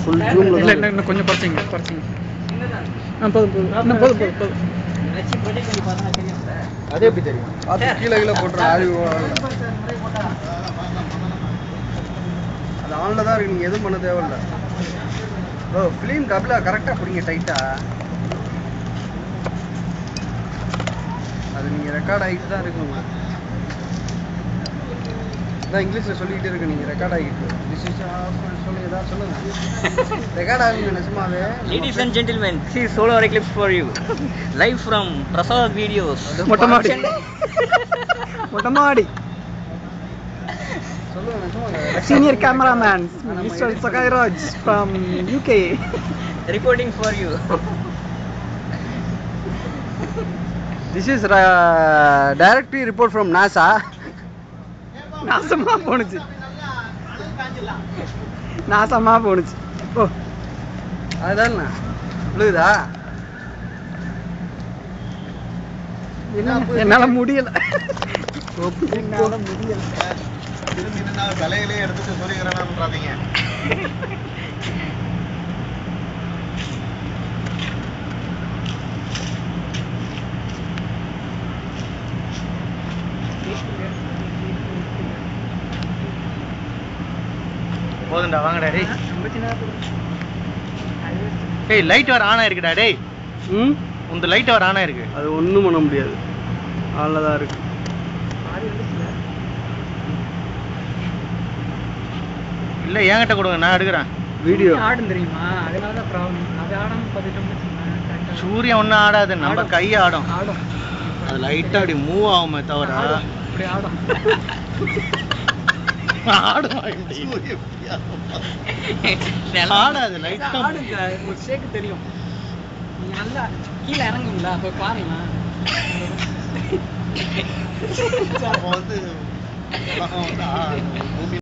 Full ஜூம்ல இல்ல இன்னும் கொஞ்சம் குறைச்சிங்க. போதும். அது எப்படி தெரியும்? அது கீழே போட்டுற ஆய்வு அது ஆன்ல தான் இருக்கு. நீங்க எதுவும் பண்ண தேவையில்ல. ஓ ஃபிலிம் டபுளா கரெக்டா பிடிங்க டைட்டா. அது நீங்க ரெக்கார்ட் ஆகிட்டு தான் இருக்குங்க. நான் இங்கிலீஷ்ல சொல்லிக்கிட்டே இருக்கேன். நீங்க ரெக்கார்ட் ஆகிட்டு சொல்லுங்க. ரெக்கார்ட் ஆகுங்க நிஜமாவே. Ladies and gentlemen, this is solar eclipse for you. Live from Prasad Videos. மொட்டமாடி. சொல்லுங்க நிஜமாங்க. Senior cameraman Mr. Sakai Raj from UK. Reporting for you. This is directly report from NASA. நாசமா போணுச்சு. ஓ அதுதான் விழுகுதா? என்னால முடியல. தலையிலே எடுத்துட்டு சொல்லிக்கிறேன்னாங்க. போதும்டா வாங்கடா டேய். டேய் லைட் வர ஆன் ஆயிருக்குடா டேய். உங்க லைட் வர ஆன் ஆயிருக்கு. அது ஒண்ணும் பண்ண முடியாது. ஆன்ல தான் இருக்கு. இல்ல என்கிட்ட கொடுங்க நான் எடுக்கிறேன். வீடியோ ஆடும் தெரியுமா? அதனால தான் ப்ராப்ளம். அது ஆடாம பார்த்துட்டோம்னு வச்சுக்கோங்க. சூரியன் ஒன்னும் ஆடாது, நம்ம கை ஆடும். அது லைட்டா அப்படி மூவ் ஆகுமே தவிர அப்படி ஆடும். ஆடாது லைட்டா ஆடுங்க. ஒரு ஷேக் தெரியும். நீங்க நல்லா கீழே இறங்குங்களா? அப்ப பாருங்க. பூமியில